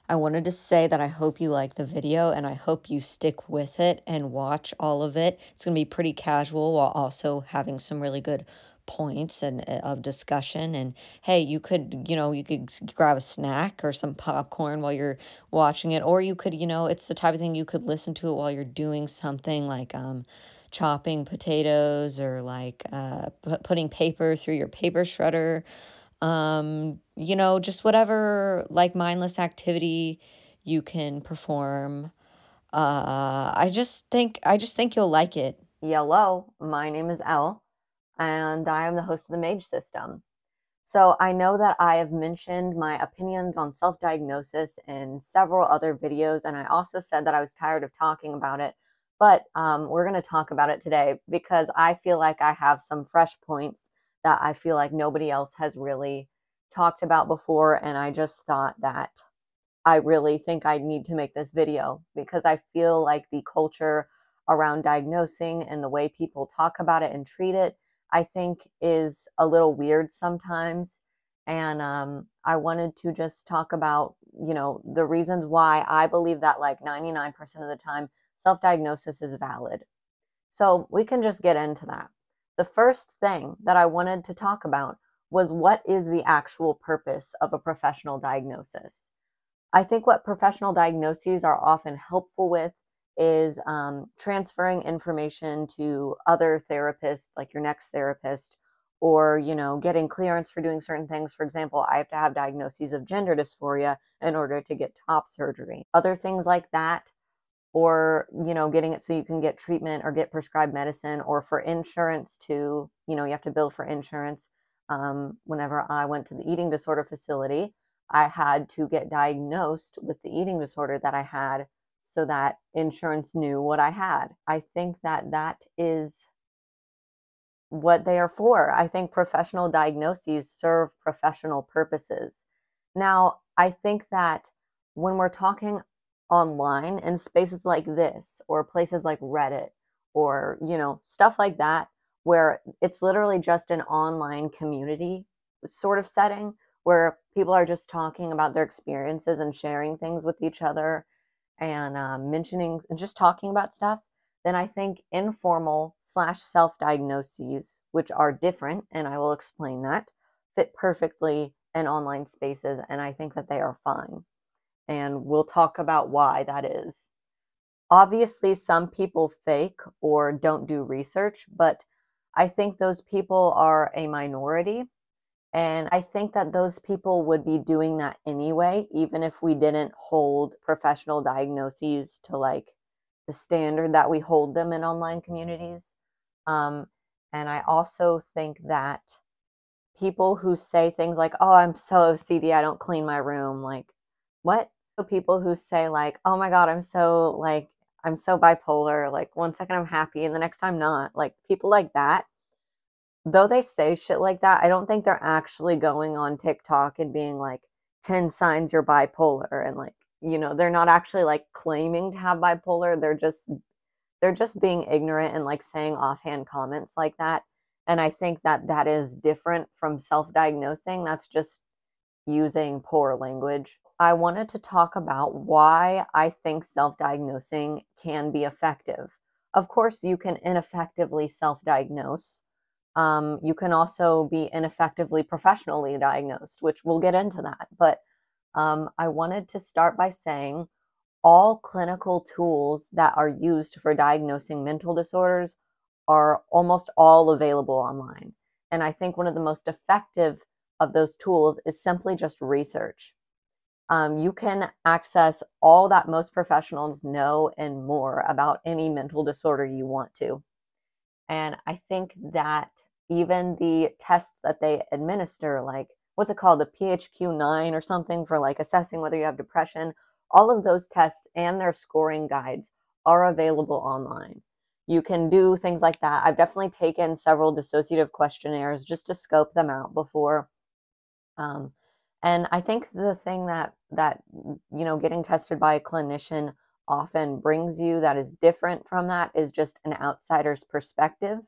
I wanted to say that I hope you like the video and I hope you stick with it and watch all of it. It's going to be pretty casual while also having some really good points and of discussion. And hey, you could, you could grab a snack or some popcorn while you're watching it, or you could, it's the type of thing you could listen to it while you're doing something like chopping potatoes or like putting paper through your paper shredder, just whatever like mindless activity you can perform. I just think you'll like it. Hello, my name is Elle, and I am the host of the Mage system. So I know that I have mentioned my opinions on self-diagnosis in several other videos, and I also said that I was tired of talking about it, but we're going to talk about it today because I feel like I have some fresh points that I feel like nobody else has really talked about before, and I just thought that I really think I need to make this video because I feel like the culture around diagnosing and the way people talk about it and treat it, I think is a little weird sometimes. And I wanted to just talk about, the reasons why I believe that like 99% of the time, self-diagnosis is valid. So we can just get into that. The first thing that I wanted to talk about was what is the actual purpose of a professional diagnosis? I think what professional diagnoses are often helpful with is transferring information to other therapists, like your next therapist, or getting clearance for doing certain things. For example, I have to have diagnoses of gender dysphoria in order to get top surgery. Other things like that, or getting it so you can get treatment or get prescribed medicine, or for insurance to you have to bill for insurance. Whenever I went to the eating disorder facility, I had to get diagnosed with the eating disorder that I had so that insurance knew what I had. I think that that is what they are for. I think professional diagnoses serve professional purposes. Now, I think that when we're talking online in spaces like this or places like Reddit or, stuff like that, where it's literally just an online community sort of setting where people are just talking about their experiences and sharing things with each other and mentioning and just talking about stuff, then I think informal / self-diagnoses, which are different, and I will explain that, fit perfectly in online spaces, and I think that they are fine. And we'll talk about why that is. Obviously, some people fake or don't do research, but I think those people are a minority. And I think that those people would be doing that anyway, even if we didn't hold professional diagnoses to like the standard that we hold them in online communities. Um, and I also think that people who say things like, oh, I'm so OCD, I don't clean my room. Like, what? So people who say like, oh my God, I'm so bipolar. Like 1 second I'm happy and the next time not. Like people like that, though they say shit like that, I don't think they're actually going on TikTok and being like 10 signs you're bipolar and like, they're not actually like claiming to have bipolar. They're just being ignorant and like saying offhand comments like that. And I think that that is different from self-diagnosing. That's just using poor language. I wanted to talk about why I think self-diagnosing can be effective. Of course, you can ineffectively self-diagnose. You can also be ineffectively professionally diagnosed, which we'll get into that. But I wanted to start by saying all clinical tools that are used for diagnosing mental disorders are almost all available online. And I think one of the most effective of those tools is simply just research. You can access all that most professionals know and more about any mental disorder you want to. And I think that even the tests that they administer, like what's it called, the PHQ-9 or something for like assessing whether you have depression, all of those tests and their scoring guides are available online. You can do things like that. I've definitely taken several dissociative questionnaires just to scope them out before. And I think the thing that getting tested by a clinician often brings you that is different from that is just an outsider's perspective.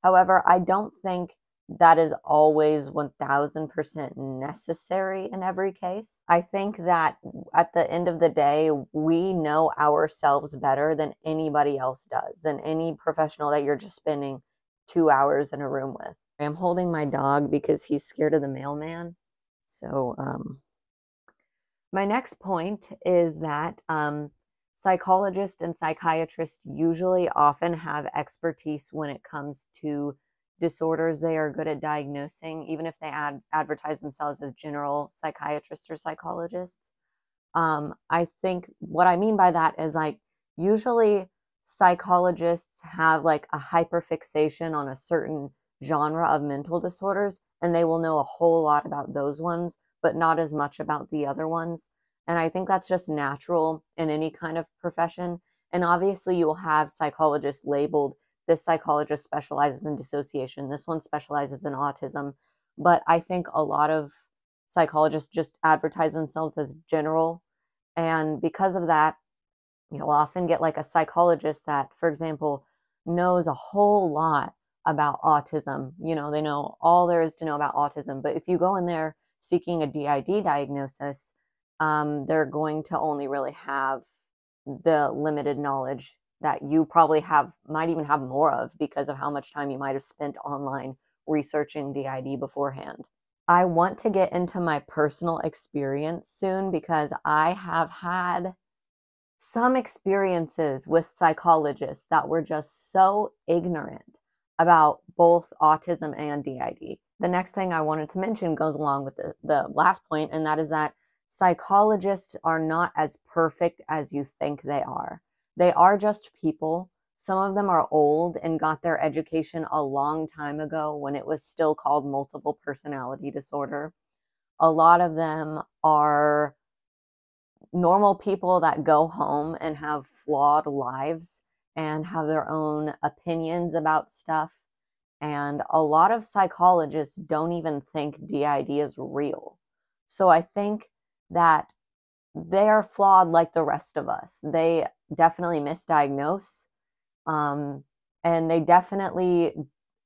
However, I don't think that is always 1000% necessary in every case. I think that at the end of the day, we know ourselves better than anybody else does, than any professional that you're just spending 2 hours in a room with. I'm holding my dog because he's scared of the mailman. So, my next point is that psychologists and psychiatrists usually often have expertise when it comes to disorders they are good at diagnosing, even if they advertise themselves as general psychiatrists or psychologists. I think what I mean by that is like usually psychologists have like a hyperfixation on a certain genre of mental disorders, and they will know a whole lot about those ones, but not as much about the other ones. And I think that's just natural in any kind of profession. And obviously, you will have psychologists labeled, this psychologist specializes in dissociation, this one specializes in autism. But I think a lot of psychologists just advertise themselves as general. And because of that, you'll often get like a psychologist that, for example, knows a whole lot about autism. You know, they know all there is to know about autism. But if you go in there seeking a DID diagnosis, they're going to only really have the limited knowledge that you probably might even have more of because of how much time you might have spent online researching DID beforehand. I want to get into my personal experience soon because I have had some experiences with psychologists that were just so ignorant about both autism and DID. The next thing I wanted to mention goes along with the last point, and that is that psychologists are not as perfect as you think they are. They are just people. Some of them are old and got their education a long time ago when it was still called multiple personality disorder. A lot of them are normal people that go home and have flawed lives and have their own opinions about stuff. And a lot of psychologists don't even think DID is real. So I think that they are flawed like the rest of us. They definitely misdiagnose, and they definitely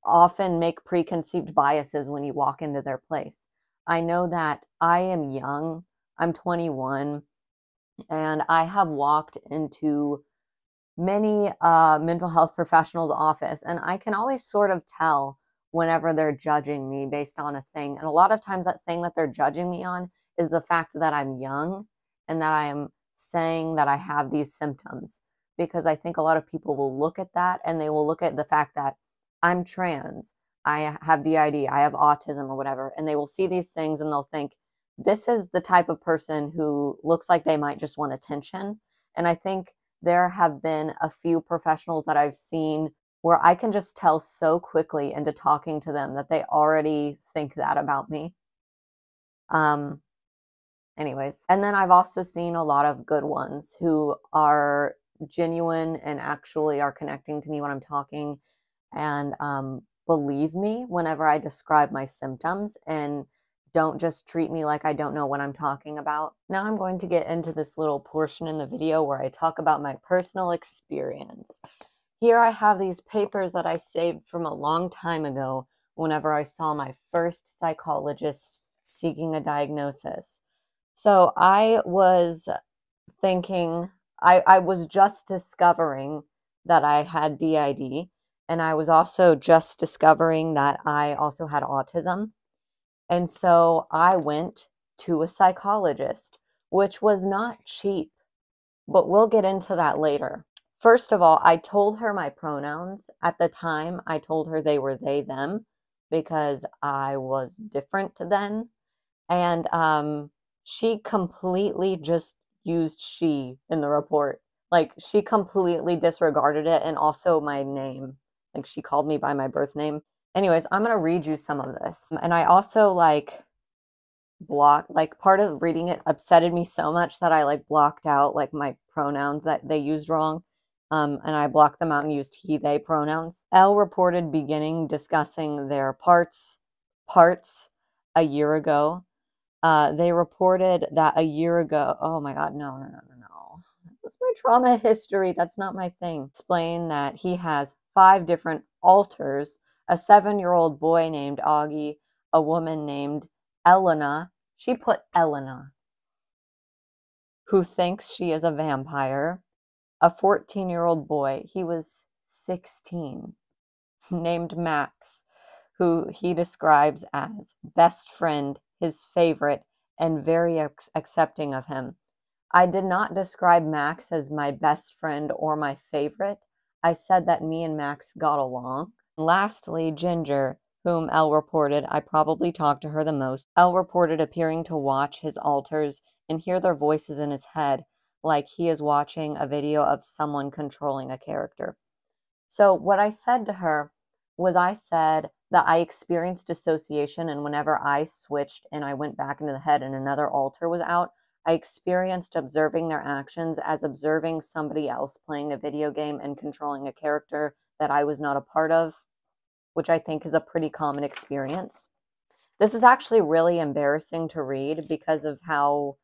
often make preconceived biases when you walk into their place. I know that I am young. I'm 21, and I have walked into many mental health professionals' office, and I can always sort of tell whenever they're judging me based on a thing. And a lot of times that thing that they're judging me on is the fact that I'm young and that I am saying that I have these symptoms. Because I think a lot of people will look at that and they will look at the fact that I'm trans, I have DID, I have autism or whatever, and they will see these things and they'll think, this is the type of person who looks like they might just want attention. And I think there have been a few professionals that I've seen where I can just tell so quickly into talking to them that they already think that about me. Anyways, and then I've also seen a lot of good ones who are genuine and actually are connecting to me when I'm talking and believe me whenever I describe my symptoms and don't just treat me like I don't know what I'm talking about. Now I'm going to get into this little portion in the video where I talk about my personal experience. Here I have these papers that I saved from a long time ago whenever I saw my first psychologist seeking a diagnosis. So I was thinking, I was just discovering that I had DID, and I was also just discovering that I also had autism. And so I went to a psychologist, which was not cheap, but we'll get into that later. First of all, I told her my pronouns. At the time, I told her they were they, them, because I was different then. And she completely just used she in the report. Like, she completely disregarded it, and also my name. Like, she called me by my birth name. Anyways, I'm going to read you some of this. And I also, part of reading it upsetted me so much that I, blocked out, my pronouns that they used wrong. And I blocked them out and used he, they pronouns. Elle reported beginning discussing their parts a year ago. They reported that a year ago, oh my God, no. That's my trauma history. That's not my thing. Explain that he has 5 different alters a 7-year-old boy named Augie, a woman named Elena, she put Elena, who thinks she is a vampire, a 14-year-old boy, he was 16, named Max, who he describes as best friend, his favorite, and very accepting of him. I did not describe Max as my best friend or my favorite. I said that me and Max got along. Lastly, Ginger, whom Elle reported, I probably talked to her the most. Elle reported appearing to watch his alters and hear their voices in his head, like he is watching a video of someone controlling a character. So what I said to her was, I said that I experienced dissociation, and whenever I switched and I went back into the head and another alter was out, I experienced observing their actions as observing somebody else playing a video game and controlling a character that I was not a part of, which I think is a pretty common experience. This is actually really embarrassing to read because of how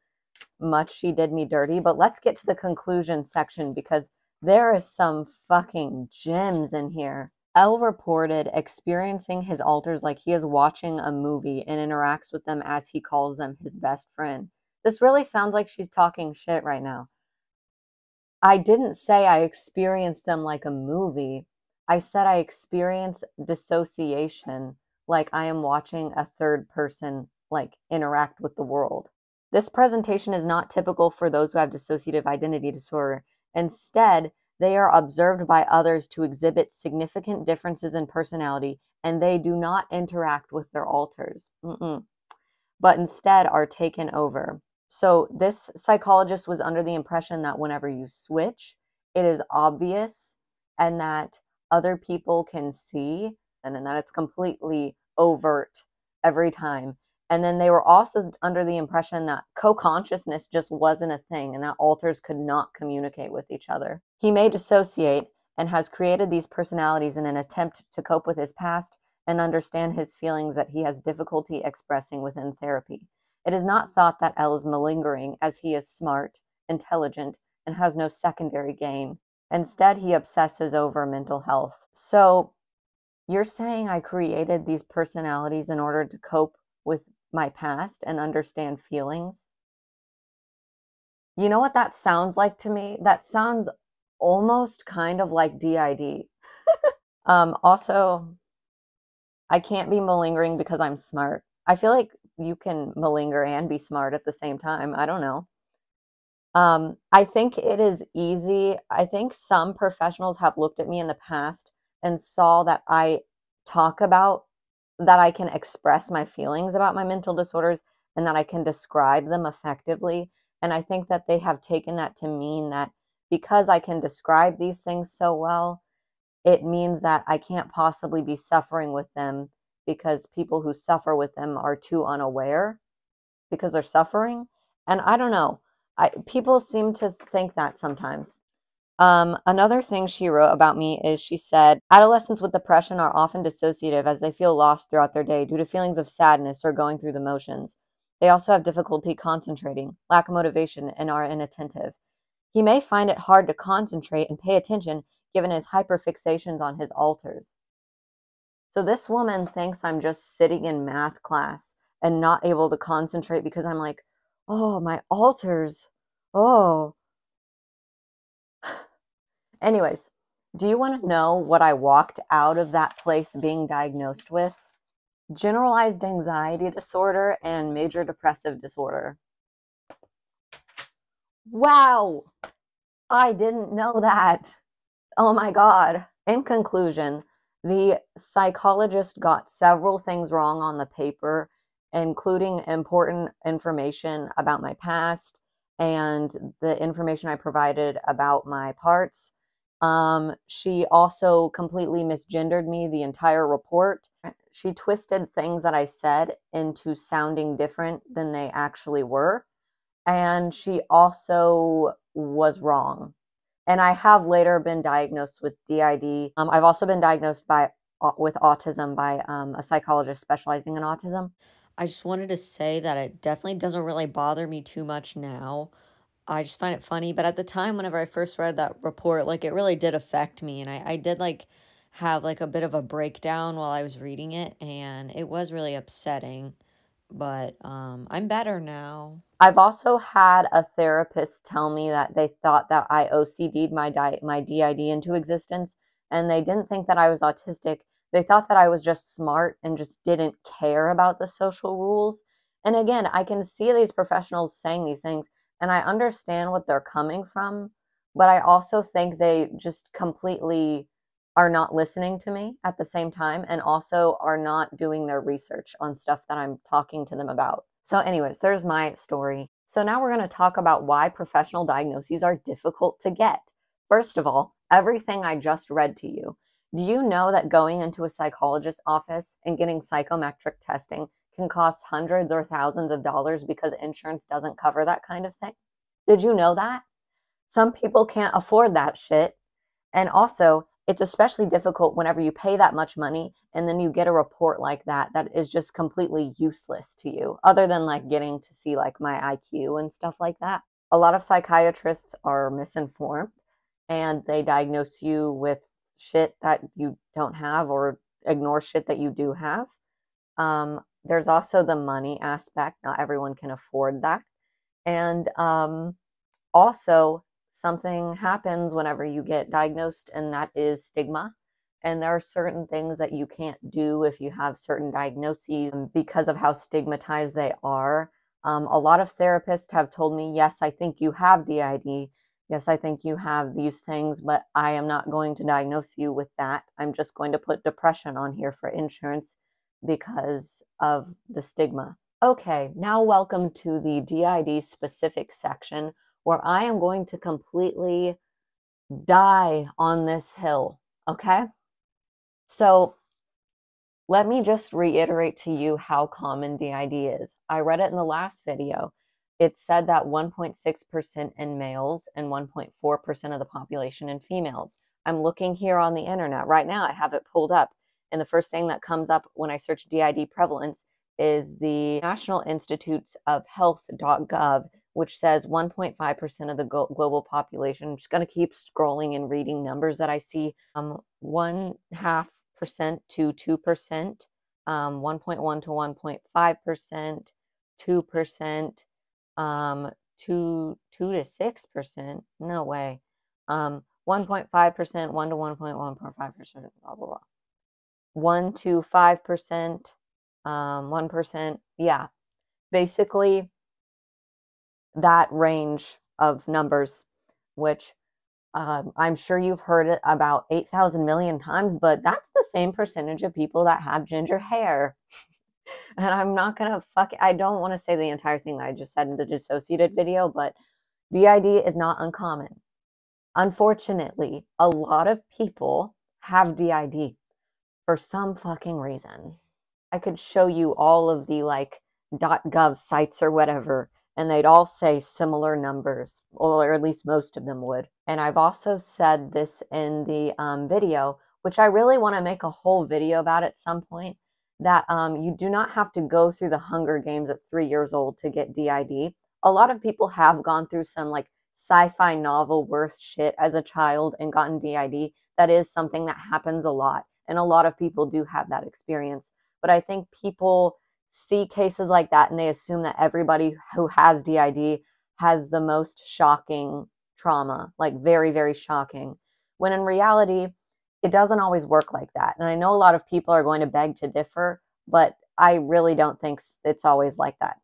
much she did me dirty, but let's get to the conclusion section because there is some fucking gems in here. Elle reported experiencing his alters like he is watching a movie and interacts with them as he calls them his best friend. This really sounds like she's talking shit right now. I didn't say I experienced them like a movie. I said I experienced dissociation like I am watching a third person like interact with the world. This presentation is not typical for those who have dissociative identity disorder. Instead, they are observed by others to exhibit significant differences in personality, and they do not interact with their alters, but instead are taken over. So this psychologist was under the impression that whenever you switch, it is obvious and that other people can see and that it's completely overt every time. And then they were also under the impression that co-consciousness just wasn't a thing and that alters could not communicate with each other. He may dissociate and has created these personalities in an attempt to cope with his past and understand his feelings that he has difficulty expressing within therapy. It is not thought that Elle is malingering, as he is smart, intelligent, and has no secondary gain. Instead, he obsesses over mental health. So, you're saying I created these personalities in order to cope with my past and understand feelings? You know what that sounds like to me? That sounds almost kind of like DID. Also, I can't be malingering because I'm smart. I feel like you can malinger and be smart at the same time. I don't know. I think it is easy. I think some professionals have looked at me in the past and saw that I talk about, that I can express my feelings about my mental disorders and that I can describe them effectively. And I think that they have taken that to mean that because I can describe these things so well, it means that I can't possibly be suffering with them because people who suffer with them are too unaware because they're suffering. And I don't know. People seem to think that sometimes. Another thing she wrote about me is she said, adolescents with depression are often dissociative as they feel lost throughout their day due to feelings of sadness or going through the motions. They also have difficulty concentrating, lack of motivation, and are inattentive. He may find it hard to concentrate and pay attention given his hyperfixations on his alters. So this woman thinks I'm just sitting in math class and not able to concentrate because I'm like, oh, my alters. Oh. Anyways, do you want to know what I walked out of that place being diagnosed with? Generalized anxiety disorder and major depressive disorder. Wow! I didn't know that. Oh my God. In conclusion, the psychologist got several things wrong on the paper, including important information about my past and the information I provided about my parts. She also completely misgendered me the entire report. She twisted things that I said into sounding different than they actually were. And she also was wrong. And I have later been diagnosed with DID. I've also been diagnosed with autism by a psychologist specializing in autism. I just wanted to say that it definitely doesn't really bother me too much now. I just find it funny. But at the time, whenever I first read that report, like, it really did affect me. And I did, like, have like a bit of a breakdown while I was reading it, and it was really upsetting, but I'm better now. I've also had a therapist tell me that they thought that I OCD'd my DID into existence, and they didn't think that I was autistic. They thought that I was just smart and just didn't care about the social rules. And again, I can see these professionals saying these things, and I understand what they're coming from, but I also think they just completely are not listening to me at the same time, and also are not doing their research on stuff that I'm talking to them about. So anyways, there's my story. So now we're going to talk about why professional diagnoses are difficult to get. First of all, everything I just read to you. Do you know that going into a psychologist's office and getting psychometric testing can cost hundreds or thousands of dollars because insurance doesn't cover that kind of thing? Did you know that? Some people can't afford that shit. And also, it's especially difficult whenever you pay that much money and then you get a report like that is just completely useless to you, other than like getting to see like my IQ and stuff like that. A lot of psychiatrists are misinformed and they diagnose you with shit that you don't have or ignore shit that you do have. There's also the money aspect. Not everyone can afford that. And also, something happens whenever you get diagnosed, and that is stigma. And there are certain things that you can't do if you have certain diagnoses because of how stigmatized they are. A lot of therapists have told me, yes, I think you have DID. Yes, I think you have these things, but I am not going to diagnose you with that. I'm just going to put depression on here for insurance because of the stigma. Okay, now welcome to the DID specific section, where I am going to completely die on this hill, okay? So let me just reiterate to you how common DID is. I read it in the last video. It said that 1.6% in males and 1.4% of the population in females. I'm looking here on the internet right now. I have it pulled up. And the first thing that comes up when I search DID prevalence is the National Institutes of Health.gov, which says 1.5% of the global population. I'm just going to keep scrolling and reading numbers that I see. 1.5% to 2%, 1.1 to 1.5%, 2%, 2 to 6%. No way. 1.5%, 1 to 1.1.5%, blah, blah, blah. 1 to 5%, 1%. Yeah. Basically, that range of numbers, which I'm sure you've heard it about 8,000 million times, but that's the same percentage of people that have ginger hair. And I'm not going to I don't want to say the entire thing that I just said in the dissociated video, but DID is not uncommon. Unfortunately, a lot of people have DID for some fucking reason. I could show you all of the like .gov sites or whatever, and they'd all say similar numbers, or at least most of them would. And I've also said this in the video, which I really want to make a whole video about at some point, that you do not have to go through the Hunger Games at 3 years old to get DID. A lot of people have gone through some like sci-fi novel worth shit as a child and gotten DID. That is something that happens a lot, and a lot of people do have that experience. But I think people see cases like that and they assume that everybody who has DID has the most shocking trauma, like very, very shocking, when in reality, it doesn't always work like that. And I know a lot of people are going to beg to differ, but I really don't think it's always like that.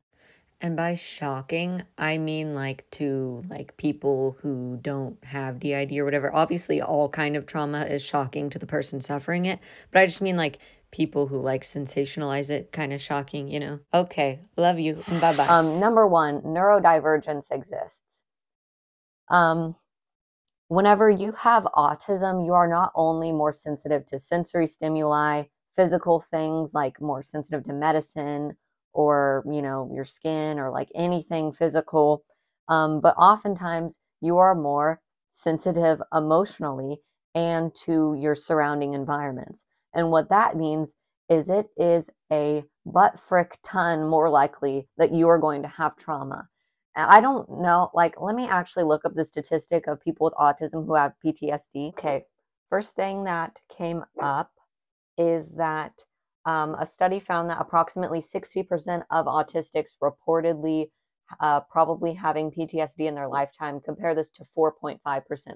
And by shocking, I mean like to like people who don't have DID or whatever. Obviously, all kind of trauma is shocking to the person suffering it, but I just mean like people who like sensationalize it, kind of shocking, you know? Okay, love you. Bye-bye. Number one, neurodivergence exists. Whenever you have autism, you are not only more sensitive to sensory stimuli, physical things like more sensitive to medicine or, you know, your skin or like anything physical, but oftentimes you are more sensitive emotionally and to your surrounding environments. And what that means is it is a butt frick ton more likely that you are going to have trauma. I don't know, like, let me actually look up the statistic of people with autism who have PTSD. Okay, First thing that came up is that a study found that approximately 60% of autistics reportedly probably having PTSD in their lifetime. Compare this to 4.5%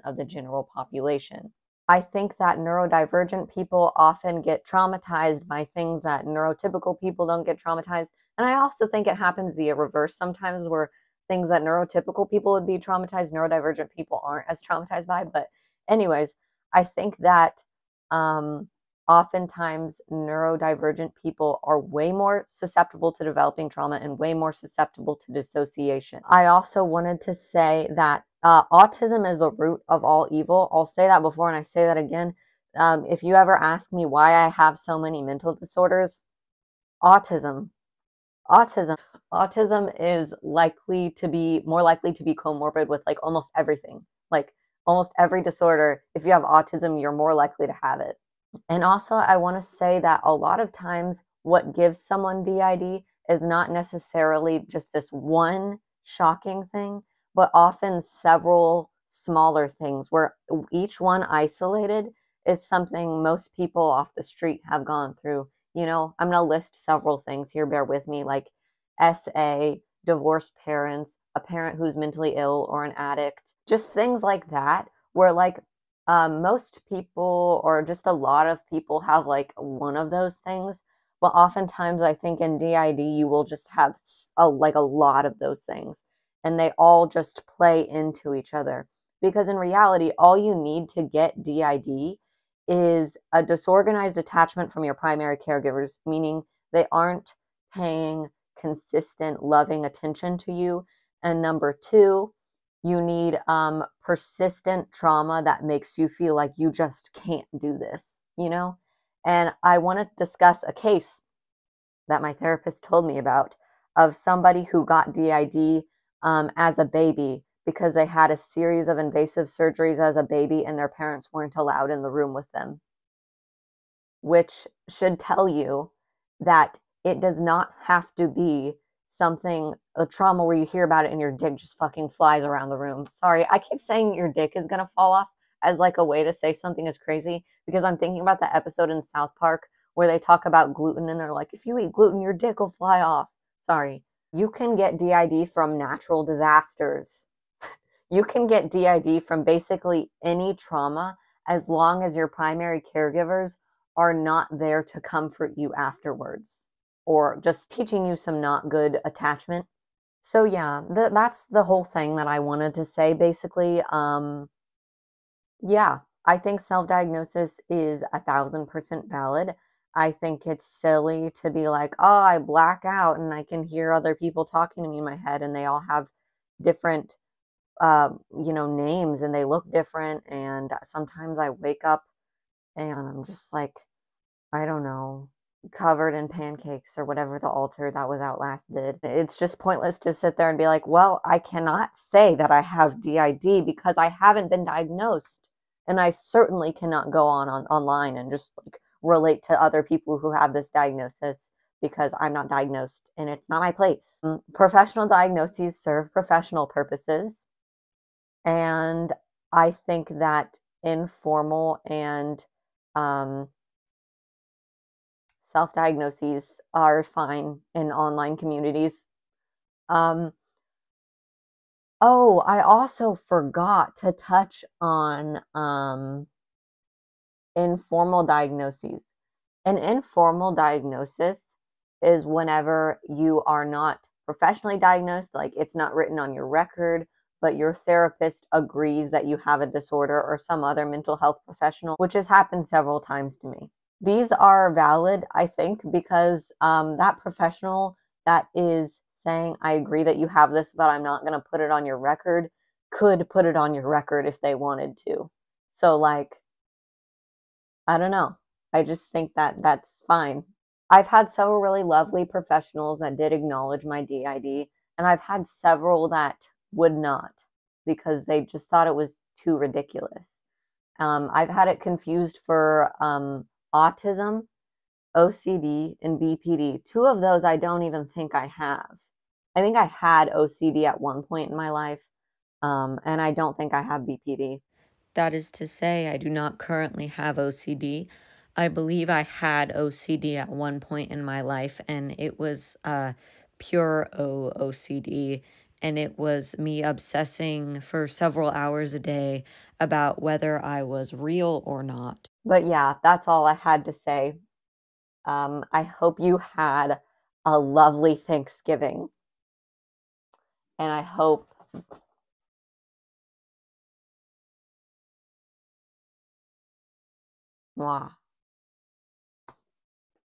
of the general population. I think that neurodivergent people often get traumatized by things that neurotypical people don't get traumatized. And I also think it happens the reverse sometimes, where things that neurotypical people would be traumatized, neurodivergent people aren't as traumatized by. But anyways, I think that oftentimes neurodivergent people are way more susceptible to developing trauma and way more susceptible to dissociation. I also wanted to say that autism is the root of all evil. I'll say that before and I say that again. If you ever ask me why I have so many mental disorders, autism. Autism is likely to be more likely to be comorbid with like almost everything. Like almost every disorder, if you have autism, you're more likely to have it. And also, I want to say that a lot of times what gives someone DID is not necessarily just this one shocking thing, but often several smaller things where each one isolated is something most people off the street have gone through. You know, I'm going to list several things here, bear with me, like SA, divorced parents, a parent who's mentally ill or an addict, just things like that, where like most people or just a lot of people have like one of those things, but oftentimes I think in DID you will just have like a lot of those things and they all just play into each other, because in reality all you need to get DID is a disorganized attachment from your primary caregivers, meaning they aren't paying consistent loving attention to you, and number two, you need persistent trauma that makes you feel like you just can't do this, you know? And I want to discuss a case that my therapist told me about of somebody who got DID as a baby because they had a series of invasive surgeries as a baby and their parents weren't allowed in the room with them, which should tell you that it does not have to be something, a trauma where you hear about it and your dick just fucking flies around the room. Sorry, I keep saying your dick is gonna fall off as like a way to say something is crazy, because I'm thinking about the episode in South Park where they talk about gluten and they're like, if you eat gluten, your dick will fly off. Sorry. You can get DID from natural disasters. You can get DID from basically any trauma as long as your primary caregivers are not there to comfort you afterwards or just teaching you some not good attachment. So yeah, that's the whole thing that I wanted to say basically. Yeah, I think self-diagnosis is 1,000% valid. I think it's silly to be like, oh, I black out and I can hear other people talking to me in my head and they all have different names and they look different, and sometimes I wake up and I'm just like, I don't know, covered in pancakes or whatever the altar that was out last did. It's just pointless to sit there and be like, well, I cannot say that I have DID because I haven't been diagnosed. And I certainly cannot go on online and just like relate to other people who have this diagnosis because I'm not diagnosed and it's not my place. Professional diagnoses serve professional purposes. And I think that informal and self-diagnoses are fine in online communities. Oh, I also forgot to touch on informal diagnoses. An informal diagnosis is whenever you are not professionally diagnosed, like it's not written on your record, but your therapist agrees that you have a disorder, or some other mental health professional, which has happened several times to me. These are valid, I think, because that professional that is saying, I agree that you have this, but I'm not going to put it on your record, could put it on your record if they wanted to. So, like, I don't know. I just think that that's fine. I've had several really lovely professionals that did acknowledge my DID, and I've had several that would not because they just thought it was too ridiculous. I've had it confused for autism, OCD, and BPD. Two of those I don't even think I have. I think I had OCD at one point in my life, and I don't think I have BPD. That is to say, I do not currently have OCD. I believe I had OCD at one point in my life, and it was pure OCD, and it was me obsessing for several hours a day about whether I was real or not. But yeah, that's all I had to say. I hope you had a lovely Thanksgiving, and I hope mwah.